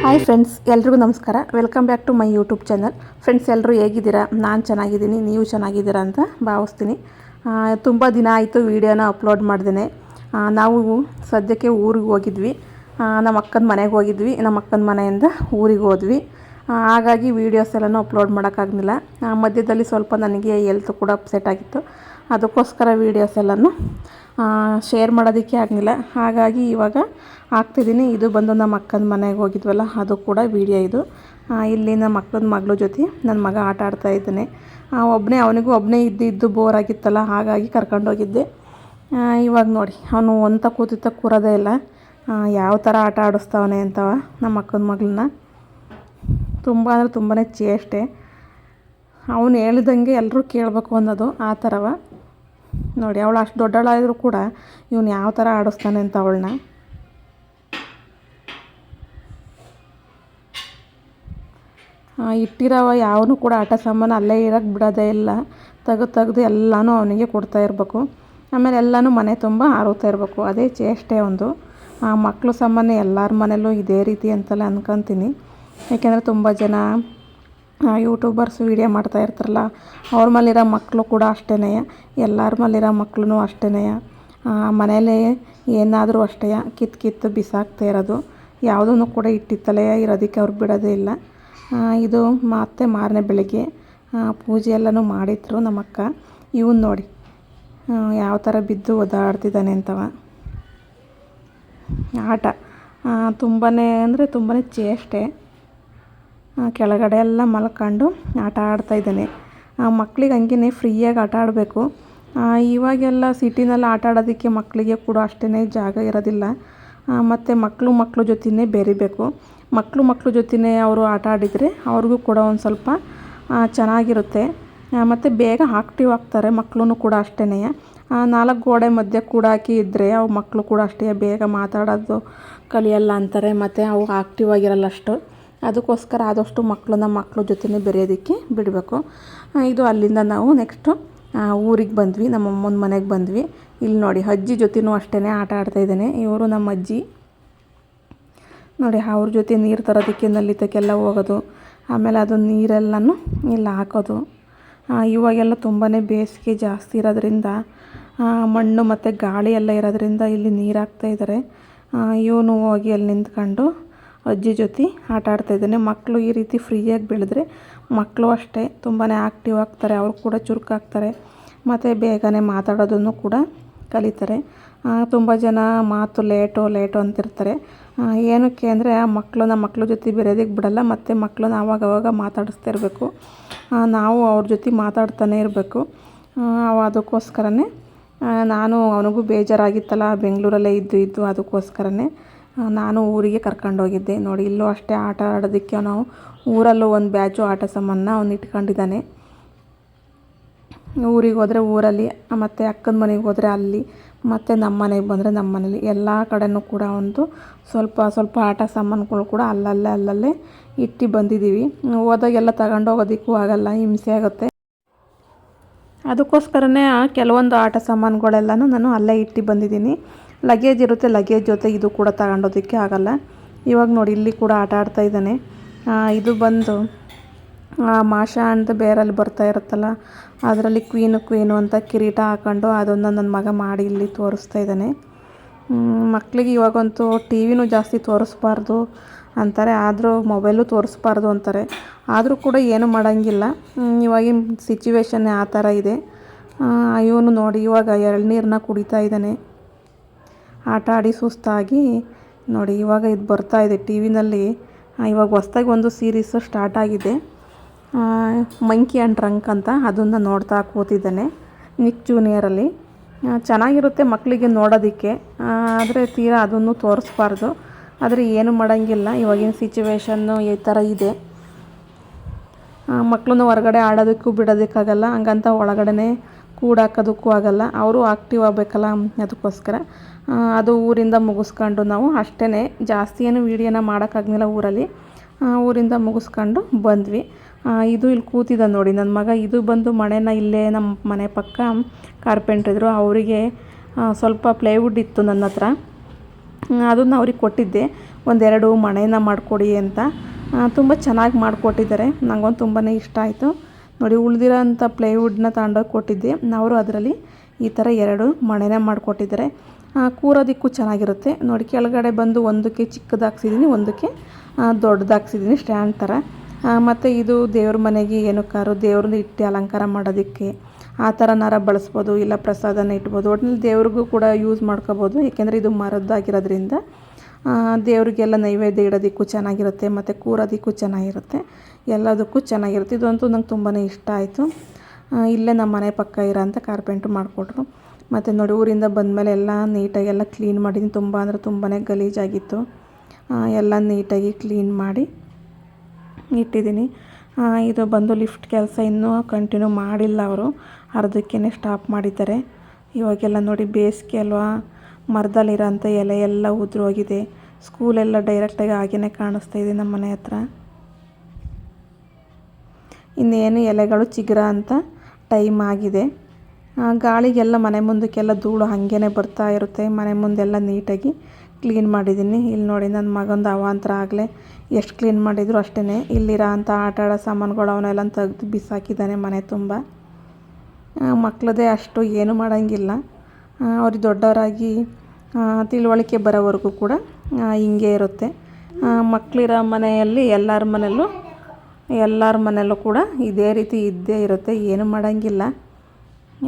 Hi friends, ಎಲ್ರಿಗೂ ನಮಸ್ಕಾರ. Welcome back to my YouTube channel. Friends, ಎಲ್ಲರೂ ಹೇಗಿದ್ದೀರಾ? ನಾನು ಚೆನ್ನಾಗಿದ್ದೀನಿ, ನೀವು ಚೆನ್ನಾಗಿದ್ದೀರಾ ಅಂತ ಭಾವಿಸ್ತೀನಿ. ತುಂಬ ದಿನ ಆಯಿತು ವೀಡಿಯೋನ ಅಪ್ಲೋಡ್ ಮಾಡ್ದೇ. ನಾವು ಸದ್ಯಕ್ಕೆ ಊರಿಗೆ ಹೋಗಿದ್ವಿ. ನಮ್ಮ ಅಕ್ಕನ ಮನೆಗೆ ಹೋಗಿದ್ವಿ. ನಮ್ಮ ಅಕ್ಕನ ಮನೆಯಿಂದ ಊರಿಗೆ ಹೋದ್ವಿ. ಹಾಗಾಗಿ ವೀಡಿಯೋಸ್ ಎಲ್ಲನೂ ಅಪ್ಲೋಡ್ ಮಾಡೋಕ್ಕಾಗಲಿಲ್ಲ. ಮಧ್ಯದಲ್ಲಿ ಸ್ವಲ್ಪ ನನಗೆ ಹೆಲ್ತ್ ಕೂಡ ಅಪ್ಸೆಟ್ ಆಗಿತ್ತು. ಅದಕ್ಕೋಸ್ಕರ ವೀಡಿಯೋಸ್ ಎಲ್ಲನೂ ಶೇರ್ ಮಾಡೋದಕ್ಕೆ ಆಗಲಿಲ್ಲ. ಹಾಗಾಗಿ ಇವಾಗ ಹಾಕ್ತಿದ್ದೀನಿ. ಇದು ಬಂದು ನಮ್ಮ ಅಕ್ಕನ ಮನೆಗೆ ಹೋಗಿದ್ವಲ್ಲ, ಅದು ಕೂಡ ವೀಡಿಯೋ ಇದು. ಇಲ್ಲಿ ನಮ್ಮ ಅಕ್ಕನ ಮಗಳ ಜೊತೆ ನನ್ನ ಮಗ ಆಟ ಆಡ್ತಾ ಇದ್ದಾನೆ. ಅವನಿಗೂ ಒಬ್ಬನೇ ಇದ್ದು ಬೋರ್ ಆಗಿತ್ತಲ್ಲ, ಹಾಗಾಗಿ ಕರ್ಕೊಂಡೋಗಿದ್ದೆ. ಇವಾಗ ನೋಡಿ, ಅವನು ಒಂತ ಕೂರೋದೇ ಇಲ್ಲ. ಯಾವ ಥರ ಆಟ ಆಡಿಸ್ತಾವನೆ ಅಂತವ ನಮ್ಮ ಅಕ್ಕನ ಮಗಳನ್ನ. ತುಂಬ ಅಂದರೆ ತುಂಬಾ ಚೇಷ್ಟೆ. ಅವನು ಹೇಳ್ದಂಗೆ ಎಲ್ಲರೂ ಕೇಳಬೇಕು ಅನ್ನೋದು ಆ ಥರವ. ನೋಡಿ, ಅವಳು ಅಷ್ಟು ದೊಡ್ಡವಳಾದರೂ ಕೂಡ ಇವನು ಯಾವ ಥರ ಆಡಿಸ್ತಾನೆ ಅಂತ ಅವಳನ್ನ. ಇಟ್ಟಿರೋವ ಯಾವನು ಕೂಡ ಆಟ ಸಾಮಾನು ಅಲ್ಲೇ ಇರೋಕ್ಕೆ ಬಿಡೋದೇ ಇಲ್ಲ. ತೆಗೆದು ಎಲ್ಲನೂ ಅವನಿಗೆ ಕೊಡ್ತಾ ಇರಬೇಕು. ಆಮೇಲೆ ಎಲ್ಲನೂ ಮನೆ ತುಂಬ ಆರೋಗ್ತಾ ಇರಬೇಕು. ಅದೇ ಚೇಷ್ಟೆ ಒಂದು. ಮಕ್ಕಳು ಸಾಮಾನ್ಯ ಎಲ್ಲರ ಮನೆಯಲ್ಲೂ ಇದೇ ರೀತಿ ಅಂತಲೇ ಅಂದ್ಕೊತೀನಿ. ಏಕೆಂದರೆ ತುಂಬ ಜನ ಯೂಟ್ಯೂಬರ್ಸ್ ವೀಡಿಯೋ ಮಾಡ್ತಾ ಇರ್ತಾರಲ್ಲ, ಅವ್ರ ಮೇಲಿರೋ ಮಕ್ಕಳು ಕೂಡ ಅಷ್ಟೇ, ಎಲ್ಲರ ಮೇಲಿರೋ ಮಕ್ಕಳು ಅಷ್ಟೇ. ಮನೇಲಿ ಏನಾದರೂ ಅಷ್ಟೇ ಕಿತ್ತು ಬಿಸಾಕ್ತಾ ಇರೋದು. ಯಾವುದೂ ಕೂಡ ಇಟ್ಟಿತ್ತಲೇ ಇರೋದಕ್ಕೆ ಅವ್ರು ಬಿಡೋದೇ ಇಲ್ಲ. ಇದು ಮತ್ತೆ ಮಾರನೇ ಬೆಳಿಗ್ಗೆ ಪೂಜೆ ಎಲ್ಲನೂ ಮಾಡಿದ್ರು ನಮ್ಮಕ್ಕ. ಇವನು ನೋಡಿ ಯಾವ ಥರ ಬಿದ್ದು ಒದ್ದಾಡ್ತಿದ್ದಾನೆ ಅಂತವ. ಆಟ ತುಂಬಾ ಅಂದರೆ ತುಂಬಾ ಚೇಷ್ಟೆ. ಕೆಳಗಡೆ ಎಲ್ಲ ಮಲ್ಕೊಂಡು ಆಟ ಆಡ್ತಾಯಿದ್ದಾನೆ. ಮಕ್ಳಿಗೆ ಹಂಗೇ ಫ್ರೀಯಾಗಿ ಆಟ ಆಡಬೇಕು. ಇವಾಗೆಲ್ಲ ಸಿಟಿನಲ್ಲಿ ಆಟ ಆಡೋದಕ್ಕೆ ಮಕ್ಕಳಿಗೆ ಕೂಡ ಅಷ್ಟೇ ಜಾಗ ಇರೋದಿಲ್ಲ. ಮತ್ತು ಮಕ್ಕಳು ಜೊತೆನೇ ಬೆರಿಬೇಕು. ಮಕ್ಕಳು ಜೊತೆನೇ ಅವರು ಆಟ ಆಡಿದರೆ ಅವ್ರಿಗೂ ಕೂಡ ಒಂದು ಸ್ವಲ್ಪ ಚೆನ್ನಾಗಿರುತ್ತೆ. ಮತ್ತು ಬೇಗ ಆಕ್ಟಿವ್ ಆಗ್ತಾರೆ ಮಕ್ಕಳು ಕೂಡ ಅಷ್ಟೇ. 4 ಗೋಡೆ ಮಧ್ಯೆ ಕೂಡ ಹಾಕಿ ಇದ್ದರೆ ಅವು ಮಕ್ಕಳು ಕೂಡ ಅಷ್ಟೇ ಬೇಗ ಮಾತಾಡೋದು ಕಲಿಯಲ್ಲ ಅಂತಾರೆ. ಮತ್ತು ಅವು ಆಕ್ಟಿವ್ ಆಗಿರಲ್ಲ ಅಷ್ಟು. ಅದಕ್ಕೋಸ್ಕರ ಆದಷ್ಟು ಮಕ್ಕಳ ಜೊತೆನೇ ಬೆರೆಯೋದಕ್ಕೆ ಬಿಡಬೇಕು. ಇದು ಅಲ್ಲಿಂದ ನಾವು ನೆಕ್ಸ್ಟು ಊರಿಗೆ ಬಂದ್ವಿ. ನಮ್ಮ ಅಮ್ಮನ ಮನೆಗೆ ಬಂದ್ವಿ. ಇಲ್ಲಿ ನೋಡಿ, ಅಜ್ಜಿ ಜೊತೆನೂ ಅಷ್ಟೇ ಆಟ ಆಡ್ತಾಯಿದ್ದಾನೆ. ಇವರು ನಮ್ಮ ಅಜ್ಜಿ ನೋಡಿ. ಅವ್ರ ಜೊತೆ ನೀರು ತರೋದಕ್ಕೆ ನಲ್ಲಿ ತಕ್ಕೆಲ್ಲ ಹೋಗೋದು. ಆಮೇಲೆ ಅದು ನೀರೆಲ್ಲನೂ ಇಲ್ಲಿ ಹಾಕೋದು. ಇವಾಗೆಲ್ಲ ತುಂಬಾ ಬೇಸಿಗೆ ಜಾಸ್ತಿ ಇರೋದ್ರಿಂದ ಮಣ್ಣು ಮತ್ತು ಗಾಳಿ ಎಲ್ಲ ಇರೋದ್ರಿಂದ ಇಲ್ಲಿ ನೀರು ಹಾಕ್ತಾಯಿದ್ದಾರೆ. ಇವನು ಹೋಗಿ ಅಲ್ಲಿ ನಿಂತ್ಕೊಂಡು ಅಜ್ಜಿ ಜೊತೆ ಆಟ ಆಡ್ತಾಯಿದ್ದಾನೆ. ಮಕ್ಕಳು ಈ ರೀತಿ ಫ್ರೀಯಾಗಿ ಬೆಳೆದ್ರೆ ಮಕ್ಕಳು ಅಷ್ಟೇ ತುಂಬಾ ಆಕ್ಟಿವ್ ಆಗ್ತಾರೆ. ಅವರು ಕೂಡ ಚುರುಕಾಗ್ತಾರೆ. ಮತ್ತು ಬೇಗನೆ ಮಾತಾಡೋದನ್ನು ಕೂಡ ಕಲಿತಾರೆ. ತುಂಬ ಜನ ಮಾತು ಲೇಟು ಅಂತಿರ್ತಾರೆ. ಏನಕ್ಕೆ ಅಂದರೆ ಮಕ್ಕಳ ಜೊತೆ ಬೆರೆಯೋದಕ್ಕೆ ಬಿಡಲ್ಲ. ಮತ್ತು ಮಕ್ಕಳನ್ನ ಆವಾಗವಾಗ ಮಾತಾಡಿಸ್ತಾ ಇರಬೇಕು. ನಾವು ಅವ್ರ ಜೊತೆ ಮಾತಾಡ್ತಾನೆ ಇರಬೇಕು. ಅದಕ್ಕೋಸ್ಕರನೇ ನಾನು ಅವನಿಗೂ ಬೇಜಾರಾಗಿತ್ತಲ್ಲ ಬೆಂಗಳೂರಲ್ಲೇ ಇದ್ದು ಅದಕ್ಕೋಸ್ಕರನೇ ನಾನು ಊರಿಗೆ ಕರ್ಕೊಂಡೋಗಿದ್ದೆ. ನೋಡಿ, ಇಲ್ಲೂ ಅಷ್ಟೇ ಆಟ ಆಡೋದಕ್ಕೆ ನಾವು ಊರಲ್ಲೂ ಒಂದು ಬ್ಯಾಚು ಆಟ ಸಾಮಾನ ಅವನು ಇಟ್ಕೊಂಡಿದ್ದಾನೆ. ಊರಿಗೆ ಹೋದರೆ ಊರಲ್ಲಿ, ಮತ್ತು ಅಕ್ಕನ ಮನೆಗೆ ಹೋದರೆ ಅಲ್ಲಿ, ಮತ್ತು ನಮ್ಮ ಮನೆಗೆ ಬಂದರೆ ನಮ್ಮ ಮನೇಲಿ, ಎಲ್ಲ ಕಡೆಯೂ ಕೂಡ ಒಂದು ಸ್ವಲ್ಪ ಆಟ ಸಾಮಾನುಗಳು ಕೂಡ ಅಲ್ಲಲ್ಲೇ ಇಟ್ಟು ಬಂದಿದ್ದೀವಿ. ಹೋದಾಗೆಲ್ಲ ತಗೊಂಡೋಗೋದಕ್ಕೂ ಆಗಲ್ಲ, ಹಿಂಸೆ ಆಗುತ್ತೆ. ಅದಕ್ಕೋಸ್ಕರನೇ ಕೆಲವೊಂದು ಆಟ ಸಾಮಾನುಗಳೆಲ್ಲನೂ ನಾನು ಅಲ್ಲೇ ಇಟ್ಟು ಬಂದಿದ್ದೀನಿ. ಲಗೇಜ್ ಇರುತ್ತೆ, ಲಗೇಜ್ ಜೊತೆ ಇದು ಕೂಡ ತಗೊಂಡೋದಕ್ಕೆ ಆಗಲ್ಲ. ಇವಾಗ ನೋಡಿ, ಇಲ್ಲಿ ಕೂಡ ಆಟ ಆಡ್ತಾಯಿದ್ದಾನೆ. ಇದು ಬಂದು ಮಾಷಾ ಅಂತ ಬೇರಲ್ಲಿ ಬರ್ತಾ ಇರುತ್ತಲ್ಲ, ಅದರಲ್ಲಿ ಕ್ವೀನು ಅಂತ ಕಿರೀಟ ಹಾಕ್ಕೊಂಡು ಅದನ್ನು ನನ್ನ ಮಗ ಮಾಡಿ ಇಲ್ಲಿ ತೋರಿಸ್ತಾ ಇದ್ದಾನೆ. ಮಕ್ಕಳಿಗೆ ಇವಾಗಂತೂ ಟಿ ವಿನೂ ಜಾಸ್ತಿ ತೋರಿಸ್ಬಾರ್ದು ಅಂತಾರೆ, ಆದರೂ ಮೊಬೈಲು ತೋರಿಸ್ಬಾರ್ದು ಅಂತಾರೆ. ಆದರೂ ಕೂಡ ಏನು ಮಾಡೋಂಗಿಲ್ಲ. ಇವಾಗಿನ ಸಿಚುವೇಶನ್ ಆ ಥರ ಇದೆ. ಇವನು ನೋಡಿ ಇವಾಗ ಎಳ್ನೀರನ್ನ ಕುಡಿತಾ ಇದ್ದಾನೆ. ಆಟ ಆಡಿ ಸುಸ್ತಾಗಿ ನೋಡಿ, ಇವಾಗ ಇದು ಬರ್ತಾಯಿದೆ ಟಿ ವಿನಲ್ಲಿ. ಇವಾಗ ಹೊಸ್ದಾಗಿ ಒಂದು ಸೀರೀಸು ಸ್ಟಾರ್ಟ್ ಆಗಿದೆ, ಮಂಕಿ ಆ್ಯಂಡ್ ಟ್ರಂಕ್ ಅಂತ. ಅದನ್ನು ನೋಡ್ತಾ ಕೂತಿದ್ದಾನೆ ನಿಕ್ ಜೂನಿಯರಲ್ಲಿ. ಚೆನ್ನಾಗಿರುತ್ತೆ ಮಕ್ಕಳಿಗೆ ನೋಡೋದಕ್ಕೆ, ಆದರೆ ತೀರಾ ಅದನ್ನು ತೋರಿಸ್ಬಾರ್ದು. ಆದರೆ ಏನು ಮಾಡೋಂಗಿಲ್ಲ, ಇವಾಗಿನ ಸಿಚುವೇಶನ್ನು ಈ ಥರ ಇದೆ. ಮಕ್ಕಳನ್ನು ಹೊರಗಡೆ ಆಡೋದಕ್ಕೂ ಬಿಡೋದಕ್ಕಾಗಲ್ಲ, ಹಂಗಂತ ಒಳಗಡೆ ಕೂಡಾಕೋದಕ್ಕೂ ಆಗಲ್ಲ. ಅವರು ಆಕ್ಟಿವ್ ಆಗಬೇಕಲ್ಲ, ಅದಕ್ಕೋಸ್ಕರ ಅದು ಊರಿಂದ ಮುಗಿಸ್ಕೊಂಡು ನಾವು ಅಷ್ಟೇ ಜಾಸ್ತಿ ಏನು ವೀಡಿಯೋನ ಮಾಡೋಕ್ಕಾಗಲಿಲ್ಲ ಊರಲ್ಲಿ. ಊರಿಂದ ಮುಗಿಸ್ಕೊಂಡು ಬಂದ್ವಿ. ಇದು ಇಲ್ಲಿ ಕೂತಿದ್ದ ನೋಡಿ ನನ್ನ ಮಗ. ಇದು ಬಂದು ಮಣೆನ ಇಲ್ಲೇ ನಮ್ಮ ಮನೆ ಪಕ್ಕ ಕಾರ್ಪೆಂಟ್ರಿದ್ರು, ಅವರಿಗೆ ಸ್ವಲ್ಪ ಪ್ಲೈವುಡ್ ಇತ್ತು ನನ್ನ ಹತ್ರ. ಅದನ್ನು ಅವ್ರಿಗೆ ಕೊಟ್ಟಿದ್ದೆ. ಒಂದೆರಡು ಮಣೆನ ಮಾಡಿಕೊಡಿ ಅಂತ ತುಂಬ ಚೆನ್ನಾಗಿ ಮಾಡಿಕೊಟ್ಟಿದ್ದಾರೆ. ನನಗೊಂದು ತುಂಬಾ ಇಷ್ಟ ಆಯಿತು ನೋಡಿ. ಉಳಿದಿರೋ ಅಂಥ ಪ್ಲೈವುಡ್ನ ತಗೊಂಡೋಗಿ ಕೊಟ್ಟಿದ್ದೆ, ಅವರು ಅದರಲ್ಲಿ ಈ ಥರ 2 ಮಣೆನ ಮಾಡಿಕೊಟ್ಟಿದ್ದಾರೆ. ಕೂರೋದಕ್ಕೂ ಚೆನ್ನಾಗಿರುತ್ತೆ ನೋಡಿ. ಕೆಳಗಡೆ ಬಂದು ಒಂದಕ್ಕೆ ಚಿಕ್ಕದಾಗ್ಸಿದ್ದೀನಿ, ಒಂದಕ್ಕೆ ದೊಡ್ಡದಾಗ್ಸಿದ್ದೀನಿ ಸ್ಟ್ಯಾಂಡ್ ಥರ. ಮತ್ತು ಇದು ದೇವ್ರ ಮನೆಗೆ ಏನಕ್ಕಾದ್ರು ದೇವ್ರನ್ನ ಇಟ್ಟು ಅಲಂಕಾರ ಮಾಡೋದಕ್ಕೆ ಆ ಥರನಾರ ಬಳಸ್ಬೋದು, ಇಲ್ಲ ಪ್ರಸಾದನ ಇಟ್ಬೋದು. ಒಟ್ಟಿನಲ್ಲಿ ದೇವ್ರಿಗೂ ಕೂಡ ಯೂಸ್ ಮಾಡ್ಕೋಬೋದು. ಏಕೆಂದರೆ ಇದು ಮರದ್ದಾಗಿರೋದ್ರಿಂದ ದೇವರಿಗೆಲ್ಲ ನೈವೇದ್ಯ ಇಡೋದಕ್ಕೂ ಚೆನ್ನಾಗಿರುತ್ತೆ, ಮತ್ತು ಕೂರೋದಕ್ಕೂ ಚೆನ್ನಾಗಿರುತ್ತೆ, ಎಲ್ಲದಕ್ಕೂ ಚೆನ್ನಾಗಿರುತ್ತೆ. ಇದಂತೂ ನಂಗೆ ತುಂಬಾ ಇಷ್ಟ ಆಯಿತು. ಇಲ್ಲೇ ನಮ್ಮ ಮನೆ ಪಕ್ಕ ಇರೋಂಥ ಕಾರ್ಪೆಂಟ್ರು ಮಾಡಿಕೊಟ್ರು. ಮತ್ತು ನೋಡಿ, ಊರಿಂದ ಬಂದಮೇಲೆ ಎಲ್ಲ ನೀಟಾಗೆಲ್ಲ ಕ್ಲೀನ್ ಮಾಡಿದ್ದೀನಿ. ತುಂಬ ಅಂದರೆ ತುಂಬಾ ಗಲೀಜಾಗಿತ್ತು. ಎಲ್ಲ ನೀಟಾಗಿ ಕ್ಲೀನ್ ಮಾಡಿ ಇಟ್ಟಿದ್ದೀನಿ. ಇದು ಬಂದು ಲಿಫ್ಟ್ ಕೆಲಸ ಇನ್ನೂ ಕಂಟಿನ್ಯೂ ಮಾಡಿಲ್ಲ, ಅವರು ಅರ್ಧಕ್ಕೇ ಸ್ಟಾಪ್ ಮಾಡಿದ್ದಾರೆ. ಇವಾಗೆಲ್ಲ ನೋಡಿ, ಬೇಸಿಗೆ ಅಲ್ವಾ, ಮರದಲ್ಲಿರೋಂಥ ಎಲೆ ಎಲ್ಲ ಉದುರೋಗಿದೆ. ಸ್ಕೂಲೆಲ್ಲ ಡೈರೆಕ್ಟಾಗಿ ಹಾಗೇ ಕಾಣಿಸ್ತಾ ಇದೆ ನಮ್ಮ ಮನೆ ಹತ್ರ. ಇನ್ನೇನು ಎಲೆಗಳು ಚಿಗುರ ಅಂತ ಟೈಮ್ ಆಗಿದೆ. ಗಾಳಿಗೆಲ್ಲ ಮನೆ ಮುಂದಕ್ಕೆಲ್ಲ ಧೂಳು ಹಾಗೇ ಬರ್ತಾ ಇರುತ್ತೆ. ಮನೆ ಮುಂದೆಲ್ಲ ನೀಟಾಗಿ ಕ್ಲೀನ್ ಮಾಡಿದ್ದೀನಿ. ಇಲ್ಲಿ ನೋಡಿ, ನನ್ನ ಮಗಂದು ಅವಾಂತರ ಆಗಲೇ ಎಷ್ಟು ಕ್ಲೀನ್ ಮಾಡಿದ್ರು ಅಷ್ಟೇ. ಇಲ್ಲಿರೋ ಅಂಥ ಆಟ ಆಡೋ ಸಾಮಾನುಗಳು ಅವನ್ನೆಲ್ಲ ತೆಗೆದು ಬಿಸಾಕಿದ್ದಾನೆ ಮನೆ ತುಂಬ. ಮಕ್ಕಳದೇ ಅಷ್ಟು ಏನು ಮಾಡೋಂಗಿಲ್ಲ. ಅವ್ರಿಗೆ ದೊಡ್ಡವರಾಗಿ ತಿಳುವಳಿಕೆ ಬರೋವರೆಗೂ ಕೂಡ ಹಿಂಗೆ ಇರುತ್ತೆ. ಮಕ್ಕಳಿರೋ ಮನೆಯಲ್ಲಿ ಎಲ್ಲರ ಮನೆಯಲ್ಲೂ ಕೂಡ ಇದೇ ರೀತಿ ಇದ್ದೇ ಇರುತ್ತೆ, ಏನು ಮಾಡೋಂಗಿಲ್ಲ.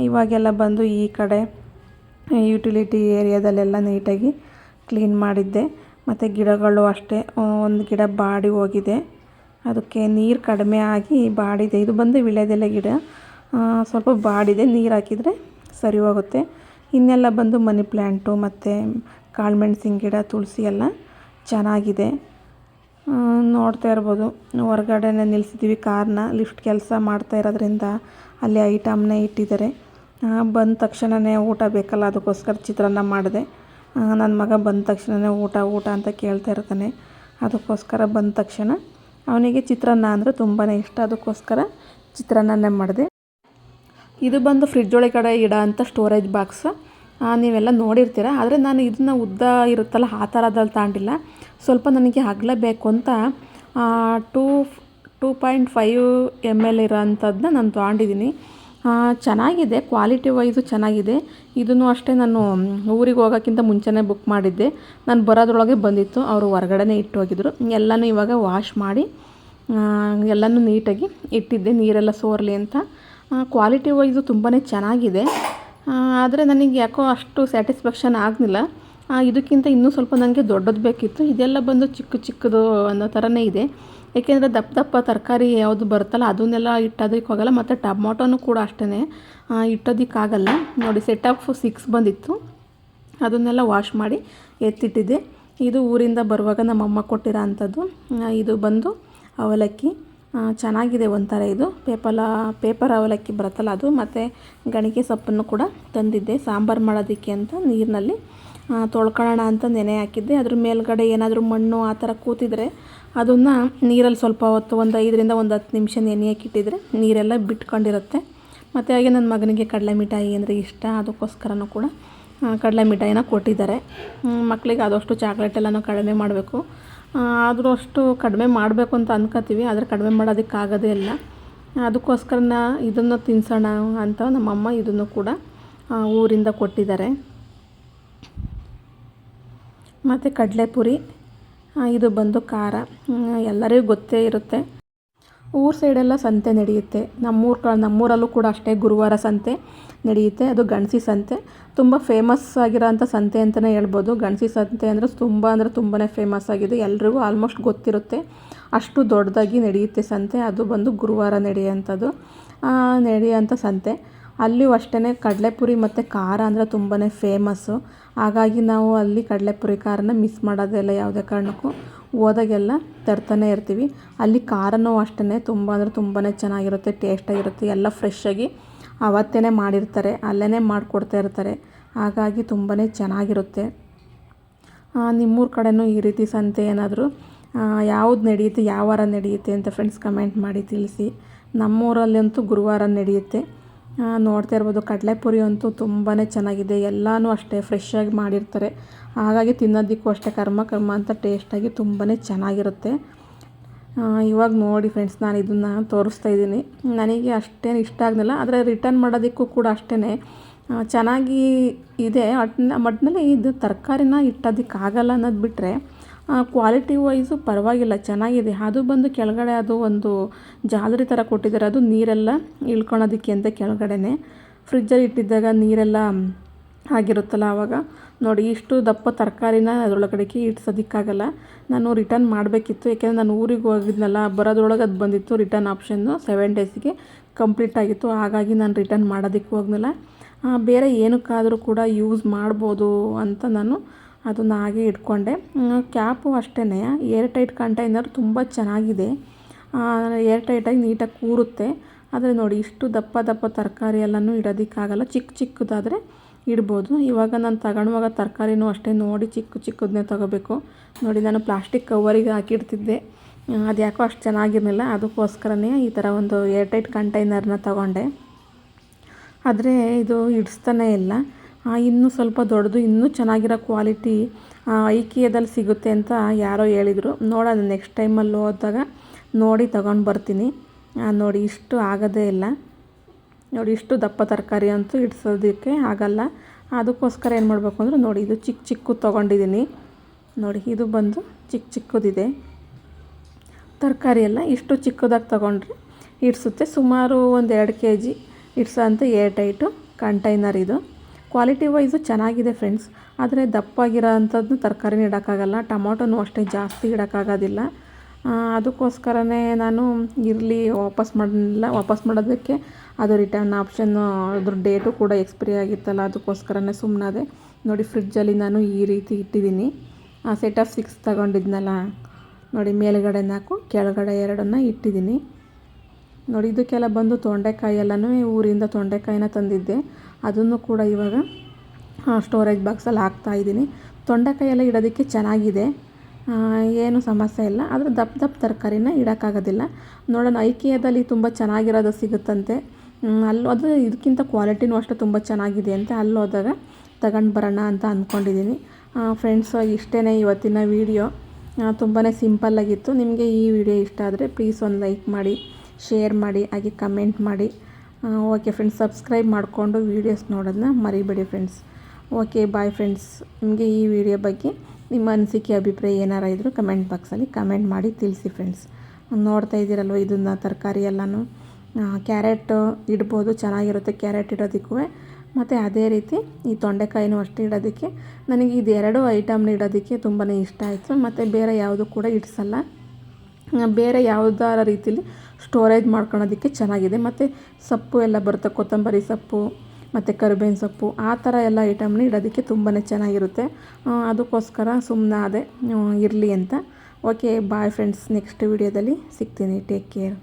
ಇವಾಗೆಲ್ಲ ಬಂದು ಈ ಕಡೆ ಯುಟಿಲಿಟಿ ಏರಿಯಾದಲ್ಲೆಲ್ಲ ನೀಟಾಗಿ ಕ್ಲೀನ್ ಮಾಡಿದ್ದೆ. ಮತ್ತು ಗಿಡಗಳು ಅಷ್ಟೇ, ಒಂದು ಗಿಡ ಬಾಡಿ ಹೋಗಿದೆ, ಅದಕ್ಕೆ ನೀರು ಕಡಿಮೆ ಆಗಿ ಬಾಡಿದೆ. ಇದು ಬಂದು ವೀಳ್ಯದೆಲೆ ಗಿಡ, ಸ್ವಲ್ಪ ಬಾಡಿದೆ, ನೀರು ಹಾಕಿದರೆ ಸರಿ ಹೋಗುತ್ತೆ. ಇನ್ನೆಲ್ಲ ಬಂದು ಮನಿ ಪ್ಲ್ಯಾಂಟು ಮತ್ತು ಕಾಳುಮೆಣ್ಸಿನ ಗಿಡ, ತುಳಸಿ ಎಲ್ಲ ಚೆನ್ನಾಗಿದೆ. ನೋಡ್ತಾ ಇರ್ಬೋದು, ಹೊರಗಡೆನೇ ನಿಲ್ಲಿಸಿದ್ದೀವಿ ಕಾರ್ನ. ಲಿಫ್ಟ್ ಕೆಲಸ ಮಾಡ್ತಾ ಇರೋದ್ರಿಂದ ಅಲ್ಲಿ ಐಟಮ್ನೇ ಇಟ್ಟಿದ್ದಾರೆ. ಬಂದ ತಕ್ಷಣವೇ ಊಟ ಬೇಕಲ್ಲ, ಅದಕ್ಕೋಸ್ಕರ ಚಿತ್ರಾನ್ನ ಮಾಡಿದೆ. ನನ್ನ ಮಗ ಬಂದ ತಕ್ಷಣವೇ ಊಟ ಅಂತ ಕೇಳ್ತಾ ಇರ್ತಾನೆ. ಅದಕ್ಕೋಸ್ಕರ ಬಂದ ತಕ್ಷಣ ಅವನಿಗೆ ಚಿತ್ರಾನ್ನ ಅಂದರೆ ತುಂಬಾ ಇಷ್ಟ, ಅದಕ್ಕೋಸ್ಕರ ಚಿತ್ರಾನ್ನನೇ ಮಾಡಿದೆ. ಇದು ಬಂದು ಫ್ರಿಡ್ಜ್ ಒಳಗಡೆ ಇಡೋ ಅಂಥ ಸ್ಟೋರೇಜ್ ಬಾಕ್ಸ್. ನೀವೆಲ್ಲ ನೋಡಿರ್ತೀರ, ಆದರೆ ನಾನು ಇದನ್ನ ಉದ್ದ ಇರುತ್ತಲ್ಲ ಆ ಥರದಲ್ಲಿ ತಗೊಂಡಿಲ್ಲ. ಸ್ವಲ್ಪ ನನಗೆ ಅಗಲ ಬೇಕು ಅಂತ 2.5 ml ಇರೋ ಅಂಥದ್ದನ್ನ ನಾನು ತೊಗೊಂಡಿದ್ದೀನಿ. ಚೆನ್ನಾಗಿದೆ, ಕ್ವಾಲಿಟಿ ವೈಸು ಚೆನ್ನಾಗಿದೆ. ಇದನ್ನು ಅಷ್ಟೇ ನಾನು ಊರಿಗೆ ಹೋಗೋಕ್ಕಿಂತ ಮುಂಚೆನೇ ಬುಕ್ ಮಾಡಿದ್ದೆ. ನಾನು ಬರೋದ್ರೊಳಗೆ ಬಂದಿತ್ತು, ಅವರು ಹೊರಗಡೆನೇ ಇಟ್ಟು ಹೋಗಿದ್ರು. ಎಲ್ಲನೂ ಇವಾಗ ವಾಶ್ ಮಾಡಿ ಎಲ್ಲನೂ ನೀಟಾಗಿ ಇಟ್ಟಿದ್ದೆ, ನೀರೆಲ್ಲ ಸೋರಲಿ ಅಂತ. ಕ್ವಾಲಿಟಿ ವೈಸು ತುಂಬಾ ಚೆನ್ನಾಗಿದೆ, ಆದರೆ ನನಗೆ ಯಾಕೋ ಅಷ್ಟು ಸ್ಯಾಟಿಸ್ಫ್ಯಾಕ್ಷನ್ ಆಗಲಿಲ್ಲ. ಇದಕ್ಕಿಂತ ಇನ್ನೂ ಸ್ವಲ್ಪ ನನಗೆ ದೊಡ್ಡದು ಬೇಕಿತ್ತು. ಇದೆಲ್ಲ ಬಂದು ಚಿಕ್ಕದು ಅನ್ನೋ ಥರನೇ ಇದೆ. ಏಕೆಂದರೆ ದಪ್ಪ ತರಕಾರಿ ಯಾವುದು ಬರುತ್ತಲ್ಲ ಅದನ್ನೆಲ್ಲ ಇಟ್ಟೋದಕ್ಕೆ ಹೋಗಲ್ಲ, ಮತ್ತು ಟೊಮೊಟೊನೂ ಕೂಡ ಅಷ್ಟೇ ಇಟ್ಟೋದಕ್ಕಾಗಲ್ಲ. ನೋಡಿ, ಸೆಟ್ ಆಫ್ 6 ಬಂದಿತ್ತು, ಅದನ್ನೆಲ್ಲ ವಾಶ್ ಮಾಡಿ ಎತ್ತಿಟ್ಟಿದ್ದೆ. ಇದು ಊರಿಂದ ಬರುವಾಗ ನಮ್ಮಮ್ಮ ಕೊಟ್ಟಿರೋ ಅಂಥದ್ದು. ಇದು ಬಂದು ಅವಲಕ್ಕಿ, ಚೆನ್ನಾಗಿದೆ ಒಂಥರ. ಇದು ಪೇಪರ್ ಅವಲಕ್ಕಿ ಬರುತ್ತಲ್ಲ ಅದು. ಮತ್ತು ಗಣಿಕೆ ಸೊಪ್ಪನ್ನು ಕೂಡ ತಂದಿದ್ದೆ ಸಾಂಬಾರು ಮಾಡೋದಕ್ಕೆ ಅಂತ. ನೀರಿನಲ್ಲಿ ತೊಳ್ಕೊಳ್ಳೋಣ ಅಂತ ನೆನೆ ಹಾಕಿದ್ದೆ. ಅದ್ರ ಮೇಲ್ಗಡೆ ಏನಾದರೂ ಮಣ್ಣು ಆ ಥರ ಕೂತಿದ್ರೆ ಅದನ್ನು ನೀರಲ್ಲಿ ಸ್ವಲ್ಪ ಹೊತ್ತು, ಒಂದು 5 ರಿಂದ 10 ನಿಮಿಷ ನೆನೆಯೋಕ್ಕಿಟ್ಟಿದ್ರೆ ನೀರೆಲ್ಲ ಬಿಟ್ಕೊಂಡಿರುತ್ತೆ. ಮತ್ತು ಹಾಗೆ ನನ್ನ ಮಗನಿಗೆ ಕಡಲೆ ಮಿಠಾಯಿ ಅಂದರೆ ಇಷ್ಟ, ಅದಕ್ಕೋಸ್ಕರನೂ ಕೂಡ ಕಡಲೆ ಮಿಠಾಯಿನ ಕೊಟ್ಟಿದ್ದಾರೆ. ಮಕ್ಕಳಿಗೆ ಆದಷ್ಟು ಚಾಕ್ಲೇಟ್ ಎಲ್ಲನೂ ಕಡಿಮೆ ಮಾಡಬೇಕು. ಆದರೂ ಅಷ್ಟು ಕಡಿಮೆ ಮಾಡಬೇಕು ಅಂತ ಅಂದ್ಕೋತೀವಿ, ಆದರೆ ಕಡಿಮೆ ಮಾಡೋದಕ್ಕಾಗೋದೇ ಇಲ್ಲ. ಅದಕ್ಕೋಸ್ಕರ ಇದನ್ನು ತಿನ್ಸೋಣ ಅಂತ ನಮ್ಮಮ್ಮ ಇದನ್ನು ಕೂಡ ಊರಿಂದ ಕೊಟ್ಟಿದ್ದಾರೆ. ಮತ್ತು ಕಡಲೆಪುರಿ, ಇದು ಬಂದು ಖಾರ. ಎಲ್ಲರಿಗೂ ಗೊತ್ತೇ ಇರುತ್ತೆ, ಊರ ಸೈಡೆಲ್ಲ ಸಂತೆ ನಡೆಯುತ್ತೆ. ನಮ್ಮೂರಲ್ಲೂ ಕೂಡ ಅಷ್ಟೇ ಗುರುವಾರ ಸಂತೆ ನಡೆಯುತ್ತೆ. ಅದು ಗಣಸಿ ಸಂತೆ, ತುಂಬ ಫೇಮಸ್ ಆಗಿರೋಂಥ ಸಂತೆ ಅಂತಲೇ ಹೇಳ್ಬೋದು. ಗಣಸಿ ಸಂತೆ ಅಂದರೆ ತುಂಬಾ ಫೇಮಸ್ ಆಗಿದೆ, ಎಲ್ರಿಗೂ ಆಲ್ಮೋಸ್ಟ್ ಗೊತ್ತಿರುತ್ತೆ. ಅಷ್ಟು ದೊಡ್ಡದಾಗಿ ನಡೆಯುತ್ತೆ ಸಂತೆ. ಅದು ಬಂದು ಗುರುವಾರ ನಡೆಯೋಂಥ ಸಂತೆ. ಅಲ್ಲಿಯೂ ಅಷ್ಟೇ ಕಡಲೆಪುರಿ ಮತ್ತು ಖಾರ ಅಂದರೆ ತುಂಬಾ ಫೇಮಸ್ಸು. ಹಾಗಾಗಿ ನಾವು ಅಲ್ಲಿ ಕಡಲೆಪುರಿ ಖಾರನ ಮಿಸ್ ಮಾಡೋದಿಲ್ಲ ಯಾವುದೇ ಕಾರಣಕ್ಕೂ. ಹೋದಾಗೆಲ್ಲ ತರ್ತಾನೆ ಇರ್ತೀವಿ. ಅಲ್ಲಿ ಖಾರನೂ ಅಷ್ಟೇ ತುಂಬಾ ಚೆನ್ನಾಗಿರುತ್ತೆ, ಟೇಸ್ಟಾಗಿರುತ್ತೆ. ಎಲ್ಲ ಫ್ರೆಶ್ಶಾಗಿ ಅವತ್ತೇ ಮಾಡಿರ್ತಾರೆ, ಅಲ್ಲೇ ಮಾಡಿಕೊಡ್ತಾ ಇರ್ತಾರೆ. ಹಾಗಾಗಿ ತುಂಬಾ ಚೆನ್ನಾಗಿರುತ್ತೆ. ನಿಮ್ಮೂರ ಕಡೆನೂ ಈ ರೀತಿ ಸಂತೆ ಏನಾದರೂ ಯಾವುದು ನಡೆಯುತ್ತೆ, ಯಾವ ವಾರ ನಡೆಯುತ್ತೆ ಅಂತ ಫ್ರೆಂಡ್ಸ್ ಕಮೆಂಟ್ ಮಾಡಿ ತಿಳಿಸಿ. ನಮ್ಮೂರಲ್ಲಂತೂ ಗುರುವಾರ ನಡೆಯುತ್ತೆ. ನೋಡ್ತಾ ಇರ್ಬೋದು ಕಡಲೆಪುರಿ ಅಂತೂ ತುಂಬಾ ಚೆನ್ನಾಗಿದೆ. ಎಲ್ಲನೂ ಅಷ್ಟೇ ಫ್ರೆಶ್ಶಾಗಿ ಮಾಡಿರ್ತಾರೆ, ಹಾಗಾಗಿ ತಿನ್ನೋದಕ್ಕೂ ಅಷ್ಟೇ ಕರ್ಮ ಕರ್ಮ ಅಂತ ಟೇಸ್ಟಾಗಿ ತುಂಬಾ ಚೆನ್ನಾಗಿರುತ್ತೆ. ಇವಾಗ ನೋಡಿ ಫ್ರೆಂಡ್ಸ್, ನಾನು ಇದನ್ನು ತೋರಿಸ್ತಾ ಇದ್ದೀನಿ. ನನಗೆ ಅಷ್ಟೇನು ಇಷ್ಟ ಆಗಲಿಲ್ಲ, ಆದರೆ ರಿಟರ್ನ್ ಮಾಡೋದಕ್ಕೂ ಕೂಡ ಅಷ್ಟೇ ಚೆನ್ನಾಗಿ ಇದೆ. ಒಟ್ಟಿನಲ್ಲಿ ಇದು ತರಕಾರಿನ ಇಟ್ಟೋದಕ್ಕಾಗಲ್ಲ ಅನ್ನೋದು ಬಿಟ್ಟರೆ ಕ್ವಾಲಿಟಿ ವೈಸು ಪರವಾಗಿಲ್ಲ, ಚೆನ್ನಾಗಿದೆ. ಅದು ಬಂದು ಕೆಳಗಡೆ ಅದು ಒಂದು ಜಾಲರಿ ಥರ ಕೊಟ್ಟಿದ್ದಾರೆ, ಅದು ನೀರೆಲ್ಲ ಇಳ್ಕೊಳೋದಕ್ಕೆ ಅಂತ ಕೆಳಗಡೆನೆ. ಫ್ರಿಜ್ಜಲ್ಲಿ ಇಟ್ಟಿದ್ದಾಗ ನೀರೆಲ್ಲ ಆಗಿರುತ್ತಲ್ಲ, ಆವಾಗ ನೋಡಿ ಇಷ್ಟು ದಪ್ಪ ತರಕಾರಿನ ಅದರೊಳಗಡೆಗೆ ಇಡ್ಸೋದಕ್ಕಾಗಲ್ಲ. ನಾನು ರಿಟರ್ನ್ ಮಾಡಬೇಕಿತ್ತು, ಯಾಕೆಂದರೆ ನಾನು ಊರಿಗೆ ಹೋಗಿದ್ನಲ್ಲ, ಬರೋದ್ರೊಳಗೆ ಅದು ಬಂದಿತ್ತು ರಿಟರ್ನ್ ಆಪ್ಷನ್ನು. 7 ಡೇಸಿಗೆ ಕಂಪ್ಲೀಟ್ ಆಗಿತ್ತು, ಹಾಗಾಗಿ ನಾನು ರಿಟರ್ನ್ ಮಾಡೋದಕ್ಕೆ ಹೋಗ್ಲಿಲ್ಲ. ಬೇರೆ ಏನಕ್ಕಾದರೂ ಕೂಡ ಯೂಸ್ ಮಾಡ್ಬೋದು ಅಂತ ನಾನು ಅದನ್ನು ಹಾಗೆ ಇಟ್ಕೊಂಡೆ. ಕ್ಯಾಪು ಅಷ್ಟೇ ಏರ್ ಟೈಟ್ ಕಂಟೈನರ್ ತುಂಬ ಚೆನ್ನಾಗಿದೆ, ಏರ್ ಟೈಟಾಗಿ ನೀಟಾಗಿ ಕೂರುತ್ತೆ. ಆದರೆ ನೋಡಿ ಇಷ್ಟು ದಪ್ಪ ದಪ್ಪ ತರಕಾರಿ ಎಲ್ಲನೂ ಇಡೋದಕ್ಕಾಗಲ್ಲ, ಚಿಕ್ಕ ಚಿಕ್ಕದಾದರೆ ಇಡ್ಬೋದು. ಇವಾಗ ನಾನು ತಗೊಳ್ಳುವಾಗ ತರಕಾರಿನೂ ಅಷ್ಟೇ ನೋಡಿ ಚಿಕ್ಕ ಚಿಕ್ಕದನ್ನೇ ತೊಗೋಬೇಕು. ನೋಡಿ ನಾನು ಪ್ಲಾಸ್ಟಿಕ್ ಕವರಿಗೆ ಹಾಕಿಡ್ತಿದ್ದೆ, ಅದು ಯಾಕೋ ಅಷ್ಟು ಚೆನ್ನಾಗಿರಲಿಲ್ಲ, ಅದಕ್ಕೋಸ್ಕರನೇ ಈ ಥರ ಒಂದು ಏರ್ ಟೈಟ್ ಕಂಟೈನರ್ನ ತಗೊಂಡೆ. ಆದರೆ ಇದು ಇಡಿಸ್ತಾನೇ ಇಲ್ಲ. ಇನ್ನೂ ಸ್ವಲ್ಪ ದೊಡ್ಡದು, ಇನ್ನೂ ಚೆನ್ನಾಗಿರೋ ಕ್ವಾಲಿಟಿ ಐಕಿಯಾದಲ್ಲಿ ಸಿಗುತ್ತೆ ಅಂತ ಯಾರೋ ಹೇಳಿದರು. ನೋಡೋಣ ನೆಕ್ಸ್ಟ್ ಟೈಮಲ್ಲಿ ಹೋದಾಗ ನೋಡಿ ತಗೊಂಡು ಬರ್ತೀನಿ. ನೋಡಿ ಇಷ್ಟು ಆಗೋದೇ ಇಲ್ಲ, ನೋಡಿ ಇಷ್ಟು ದಪ್ಪ ತರಕಾರಿ ಅಂತೂ ಇಡಿಸೋದಕ್ಕೆ ಆಗಲ್ಲ. ಅದಕ್ಕೋಸ್ಕರ ಏನು ಮಾಡಬೇಕು ಅಂದರೆ ನೋಡಿ ಇದು ಚಿಕ್ಕ ಚಿಕ್ಕದು ತೊಗೊಂಡಿದ್ದೀನಿ. ನೋಡಿ ಇದು ಬಂದು ಚಿಕ್ಕ ಚಿಕ್ಕದಿದೆ ತರಕಾರಿ ಎಲ್ಲ. ಇಷ್ಟು ಚಿಕ್ಕದಾಗಿ ತೊಗೊಂಡ್ರೆ ಇಡಿಸುತ್ತೆ. ಸುಮಾರು ಒಂದು 2 kg ಇಡ್ಸೋ ಅಂತ ಏರ್ ಟೈಟು ಕಂಟೈನರ್ ಇದು. ಕ್ವಾಲಿಟಿ ವೈಸು ಚೆನ್ನಾಗಿದೆ ಫ್ರೆಂಡ್ಸ್, ಆದರೆ ದಪ್ಪಾಗಿರೋ ಅಂಥದ್ದು ತರಕಾರಿನ ಇಡೋಕ್ಕಾಗಲ್ಲ. ಟೊಮೊಟೊನೂ ಅಷ್ಟೇ ಜಾಸ್ತಿ ಇಡೋಕ್ಕಾಗೋದಿಲ್ಲ. ಅದಕ್ಕೋಸ್ಕರನೇ ನಾನು ಇರಲಿ ವಾಪಸ್ ಮಾಡೋದಕ್ಕೆ ಅದು ರಿಟರ್ನ್ ಆಪ್ಷನ್ನು ಅದ್ರ ಡೇಟು ಕೂಡ ಎಕ್ಸ್ಪೈರಿ ಆಗಿತ್ತಲ್ಲ, ಅದಕ್ಕೋಸ್ಕರನೇ ಸುಮ್ಮನಾದೆ. ನೋಡಿ ಫ್ರಿಜ್ಜಲ್ಲಿ ನಾನು ಈ ರೀತಿ ಇಟ್ಟಿದ್ದೀನಿ. ಸೆಟ್ ಆಫ್ 6 ತಗೊಂಡಿದ್ನಲ್ಲ, ನೋಡಿ ಮೇಲುಗಡೆ 4 ಕೆಳಗಡೆ 2 ಇಟ್ಟಿದ್ದೀನಿ. ನೋಡಿ ಇದಕ್ಕೆಲ್ಲ ಬಂದು ತೊಂಡೆಕಾಯಿ ಎಲ್ಲನೂ ಊರಿಂದ ತೊಂಡೆಕಾಯಿನ ತಂದಿದ್ದೆ, ಅದನ್ನು ಕೂಡ ಇವಾಗ ಸ್ಟೋರೇಜ್ ಬಾಕ್ಸಲ್ಲಿ ಹಾಕ್ತಾಯಿದ್ದೀನಿ. ತೊಂಡೆಕಾಯಿ ಎಲ್ಲ ಇಡೋದಕ್ಕೆ ಚೆನ್ನಾಗಿದೆ, ಏನು ಸಮಸ್ಯೆ ಇಲ್ಲ. ಆದರೆ ದಪ್ಪ ತರಕಾರಿನ ಇಡೋಕ್ಕಾಗೋದಿಲ್ಲ. ನೋಡೋಣ, ಐಕಿಯಾದಲ್ಲಿ ತುಂಬ ಚೆನ್ನಾಗಿರೋದು ಸಿಗುತ್ತಂತೆ, ಅದು ಇದಕ್ಕಿಂತ ಕ್ವಾಲಿಟಿನೂ ಅಷ್ಟೇ ತುಂಬ ಚೆನ್ನಾಗಿದೆ ಅಂತ ಅಲ್ಲಿ ಹೋದಾಗ ತಗೊಂಡು ಬರೋಣ ಅಂತ ಅಂದ್ಕೊಂಡಿದ್ದೀನಿ. ಫ್ರೆಂಡ್ಸ್, ಇಷ್ಟೇ ಇವತ್ತಿನ ವೀಡಿಯೋ. ತುಂಬಾ ಸಿಂಪಲ್ಲಾಗಿತ್ತು. ನಿಮಗೆ ಈ ವಿಡಿಯೋ ಇಷ್ಟ ಆದರೆ ಪ್ಲೀಸ್ ಒಂದು ಲೈಕ್ ಮಾಡಿ, ಶೇರ್ ಮಾಡಿ, ಹಾಗೆ ಕಮೆಂಟ್ ಮಾಡಿ. ಓಕೆ ಫ್ರೆಂಡ್ಸ್, ಸಬ್ಸ್ಕ್ರೈಬ್ ಮಾಡಿಕೊಂಡು ವೀಡಿಯೋಸ್ ನೋಡೋದನ್ನ ಮರಿಬೇಡಿ ಫ್ರೆಂಡ್ಸ್. Okay bye friends. ನಿಮಗೆ ಈ ವಿಡಿಯೋ ಬಗ್ಗೆ ನಿಮ್ಮ ಅನಿಸಿಕೆ ಅಭಿಪ್ರಾಯ ಏನಾರ ಇದ್ದರೂ ಕಮೆಂಟ್ ಬಾಕ್ಸಲ್ಲಿ ಕಮೆಂಟ್ ಮಾಡಿ ತಿಳಿಸಿ ಫ್ರೆಂಡ್ಸ್. ನೋಡ್ತಾ ಇದ್ದೀರಲ್ವ ಇದನ್ನು ತರಕಾರಿ ಎಲ್ಲನೂ. ಕ್ಯಾರೆಟ್ ಇಡ್ಬೋದು, ಚೆನ್ನಾಗಿರುತ್ತೆ ಕ್ಯಾರೆಟ್ ಇಡೋದಕ್ಕೂ. ಮತ್ತು ಅದೇ ರೀತಿ ಈ ತೊಂಡೆಕಾಯಿನೂ ಅಷ್ಟೇ ಇಡೋದಕ್ಕೆ. ನನಗೆ ಇದು 2 ಐಟಮ್ನ ಇಡೋದಕ್ಕೆ ತುಂಬಾ ಇಷ್ಟ ಆಯಿತು. ಮತ್ತು ಬೇರೆ ಯಾವುದು ಕೂಡ ಇಡಿಸಲ್ಲ, ಬೇರೆ ಯಾವುದಾರ ರೀತಿಲಿ ಸ್ಟೋರೇಜ್ ಮಾಡ್ಕೊಳೋದಕ್ಕೆ ಚೆನ್ನಾಗಿದೆ. ಮತ್ತು ಸೊಪ್ಪು ಎಲ್ಲ ಬರುತ್ತೆ, ಕೊತ್ತಂಬರಿ ಸೊಪ್ಪು ಮತ್ತು ಕರಿಬೇವಿನ ಸೊಪ್ಪು, ಆ ಥರ ಎಲ್ಲ ಐಟಮ್ನ ಇಡೋದಕ್ಕೆ ತುಂಬಾ ಚೆನ್ನಾಗಿರುತ್ತೆ. ಅದಕ್ಕೋಸ್ಕರ ಸುಮ್ಮನಾದೆ, ಇರಲಿ ಅಂತ. ಓಕೆ ಬಾಯ್ ಫ್ರೆಂಡ್ಸ್, ನೆಕ್ಸ್ಟ್ ವಿಡಿಯೋದಲ್ಲಿ ಸಿಗ್ತೀನಿ. Take care.